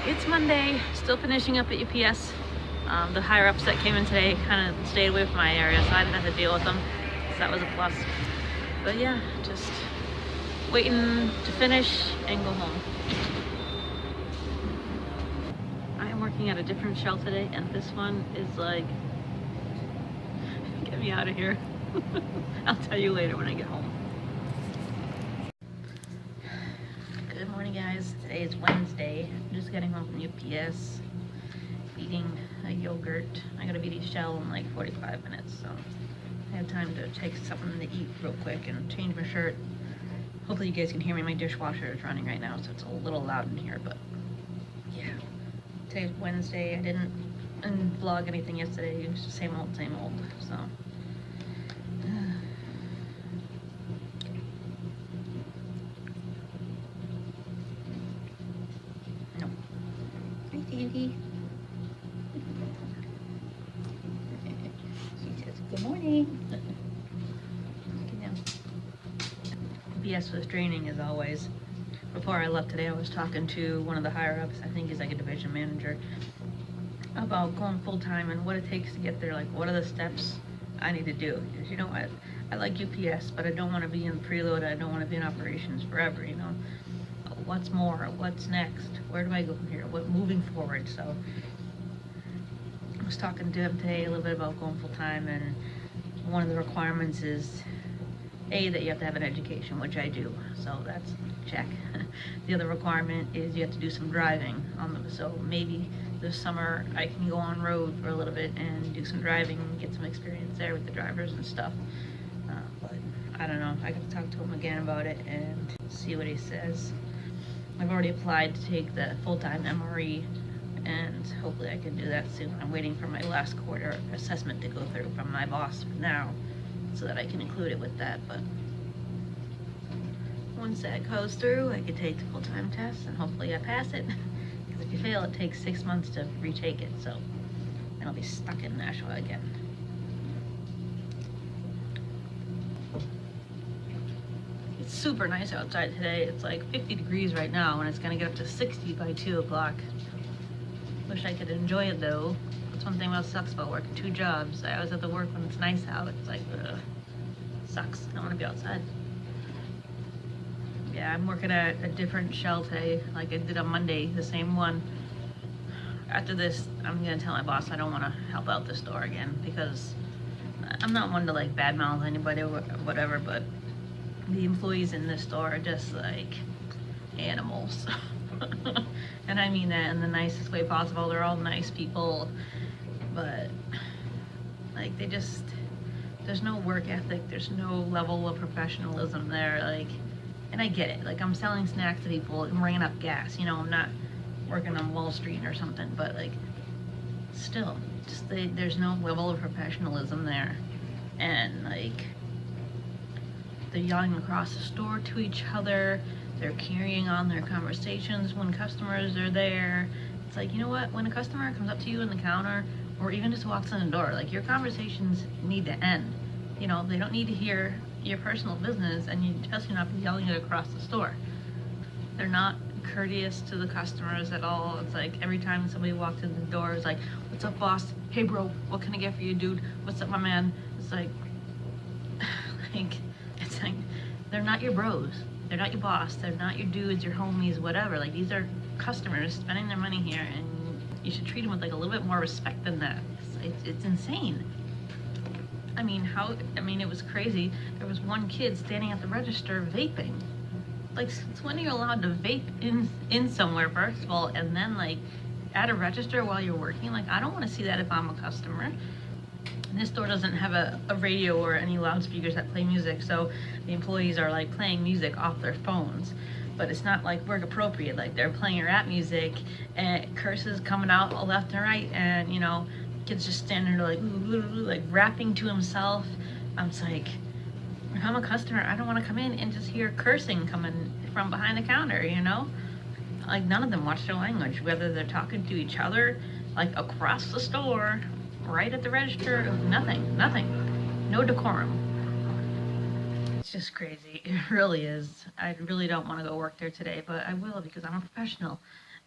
It's Monday, still finishing up at UPS. The higher ups that came in today kind of stayed away from my area, so I didn't have to deal with them. So that was a plus. But yeah, just waiting to finish and go home. I am working at a different shell today, and this one is like, get me out of here. I'll tell you later when I get home. Good morning, guys. Today is Wednesday. I'm just getting home from UPS, eating a yogurt. I gotta be to Shell in like 45 minutes, so I have time to take something to eat real quick and change my shirt. Hopefully you guys can hear me. My dishwasher is running right now, so it's a little loud in here, but yeah. Today's Wednesday. I didn't vlog anything yesterday. It was just same old, so. No. Hi, Sandy. She says, good morning. UPS was draining as always. Before I left today, I was talking to one of the higher ups, I think he's like a division manager, about going full-time and what it takes to get there. Like, what are the steps I need to do? Because, you know, I like UPS, but I don't want to be in preload. I don't want to be in operations forever, you know. What's more? What's next? Where do I go from here? What moving forward? So I was talking to him today a little bit about going full-time, and one of the requirements is that you have to have an education, which I do, so that's check. The other requirement is you have to do some driving on them, so maybe this summer I can go on road for a little bit and do some driving and get some experience there with the drivers and stuff. But I don't know, I got to talk to him again about it and see what he says. I've already applied to take the full-time MRE, and hopefully I can do that soon. I'm waiting for my last quarter assessment to go through from my boss now, so that I can include it with that. But once that goes through, I can take the full-time test and hopefully I pass it. Because if you fail, it takes 6 months to retake it, so then I'll be stuck in Nashua again. It's super nice outside today. It's like 50 degrees right now, and it's gonna get up to 60 by 2 o'clock. Wish I could enjoy it though. That's one thing that sucks about working 2 jobs. I always have to work when it's nice out. It's like, sucks. I don't want to be outside. Yeah, I'm working at a different shell today, like I did on Monday, the same one. After this, I'm gonna tell my boss I don't want to help out this store again, because I'm not one to like badmouth anybody or whatever, but the employees in this store are just like animals. And I mean that in the nicest way possible. They're all nice people, but like they just, there's no work ethic, there's no level of professionalism there. Like, and I get it, like I'm selling snacks to people and bringing up gas, you know, I'm not working on Wall Street or something, but like still, just there's no level of professionalism there. And like they're yelling across the store to each other. They're carrying on their conversations when customers are there. It's like, you know what? When a customer comes up to you in the counter, or even just walks in the door, like your conversations need to end. You know, they don't need to hear your personal business, and you especially not be yelling it across the store. They're not courteous to the customers at all. It's like every time somebody walks in the door, it's like, "What's up, boss? Hey, bro, what can I get for you, dude? What's up, my man?" It's like, it's like they're not your bros. They're not your boss. They're not your dudes, your homies, whatever. Like, these are customers spending their money here, and you should treat them with like a little bit more respect than that. It's insane. I mean, it was crazy. There was one kid standing at the register vaping. Like, since when are you allowed to vape in somewhere, first of all, and then like at a register while you're working? Like, I don't want to see that if I'm a customer. And this store doesn't have a radio or any loudspeakers that play music, so the employees are like playing music off their phones. But it's not like work appropriate, like they're playing rap music and curses coming out left and right, and you know, kids just standing there like rapping to himself. I'm just like, if I'm a customer, I don't want to come in and just hear cursing coming from behind the counter, you know? Like, none of them watch their language, whether they're talking to each other, like across the store, right at the register, nothing, no decorum. It's just crazy. It really is. I really don't want to go work there today, but I will because I'm a professional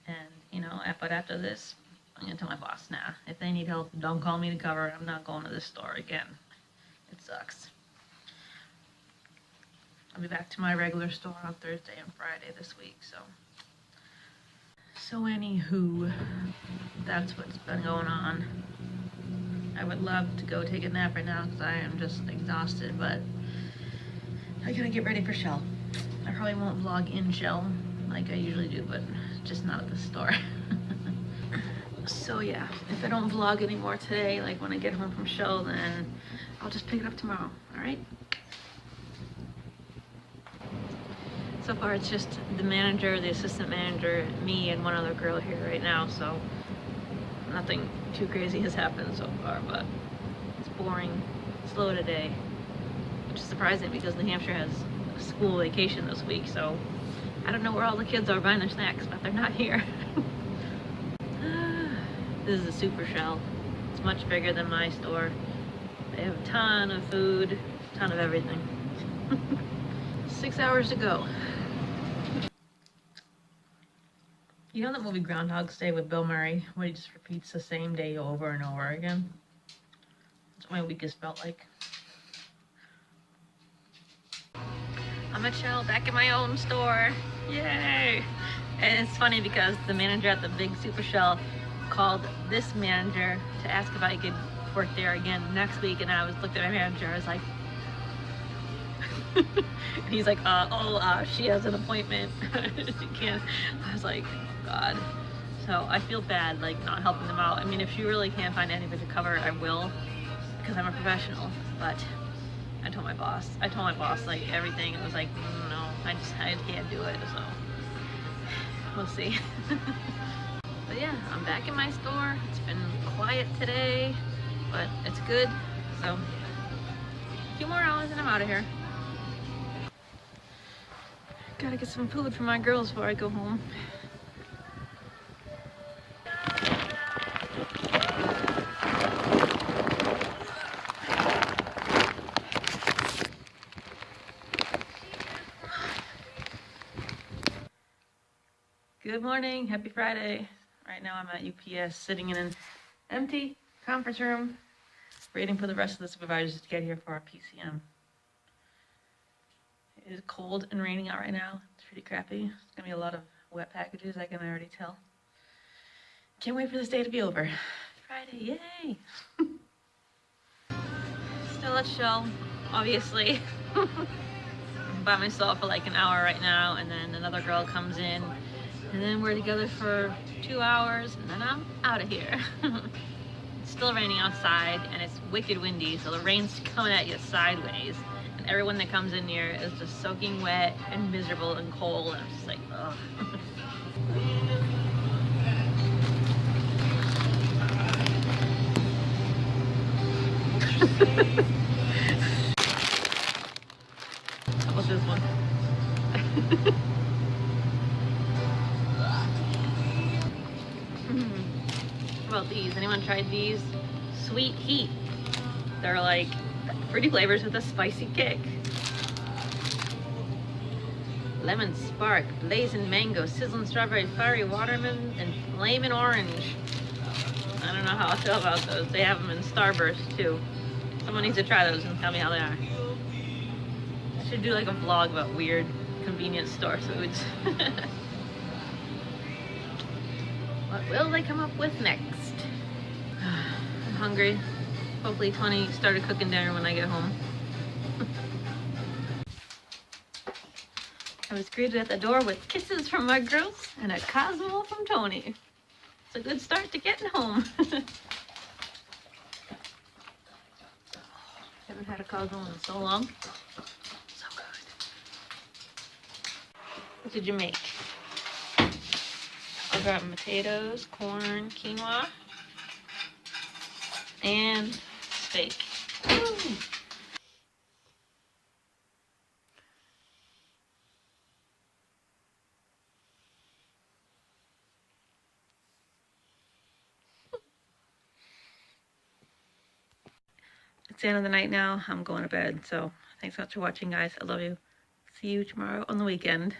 And, you know, but after this, I'm gonna tell my boss, nah, if they need help, don't call me to cover it. I'm not going to this store again. It sucks. I'll be back to my regular store on Thursday and Friday this week, so. So anywho, that's what's been going on. I would love to go take a nap right now because I am just exhausted, but I gotta get ready for Shell. I probably won't vlog in Shell like I usually do, but just not at the store. So yeah, if I don't vlog anymore today, like when I get home from Shell, then I'll just pick it up tomorrow, alright? So far it's just the manager, the assistant manager, me, and one other girl here right now, so nothing too crazy has happened so far, but it's boring, slow today, which is surprising because New Hampshire has a school vacation this week, so I don't know where all the kids are buying their snacks, but they're not here. This is a super Shell. It's much bigger than my store. They have a ton of food, a ton of everything. 6 hours to go. You know that movie Groundhog's Day with Bill Murray, where he just repeats the same day over and over again? That's what my week has felt like. I'm at Shell, back in my own store. Yay! And it's funny because the manager at the big super Shell called this manager to ask if I could work there again next week, and I looked at my manager, I was like, and he's like, she has an appointment. She can't. I was like, God. So I feel bad, like, not helping them out. I mean, if she really can't find anybody to cover, I will, because I'm a professional. But I told my boss, like, everything. It was like, no, I can't do it, so we'll see. But yeah, I'm back in my store. It's been quiet today, but it's good. So a few more hours and I'm out of here. Gotta get some food for my girls before I go home. Good morning, happy Friday. Right now I'm at UPS sitting in an empty conference room waiting for the rest of the supervisors to get here for our PCM. It is cold and raining out right now. It's pretty crappy. It's gonna be a lot of wet packages, I can already tell. Can't wait for this day to be over. Friday, yay! Still at Shell, obviously. I'm by myself for like an hour right now, and then another girl comes in, and then we're together for 2 hours, and then I'm out of here. It's still raining outside, and it's wicked windy, so the rain's coming at you sideways. And everyone that comes in here is just soaking wet and miserable and cold, and I'm just like, ugh. How about this one? How about these? Anyone tried these? Sweet Heat. They're like fruity flavors with a spicy kick. Lemon spark, blazing mango, sizzling strawberry, fiery watermelon, and flaming orange. I don't know how I feel about those. They have them in Starburst too. Someone needs to try those and tell me how they are. I should do like a vlog about weird convenience store foods. What will they come up with next? I'm hungry. Hopefully Tony started cooking dinner when I get home. I was greeted at the door with kisses from my girls and a Cosmo from Tony. It's a good start to getting home. Haven't had a Cosmo in so long. So good. What did you make? I got potatoes, corn, quinoa, and steak. Woo! It's the end of the night now. I'm going to bed. So thanks so much for watching, guys. I love you. See you tomorrow on the weekend.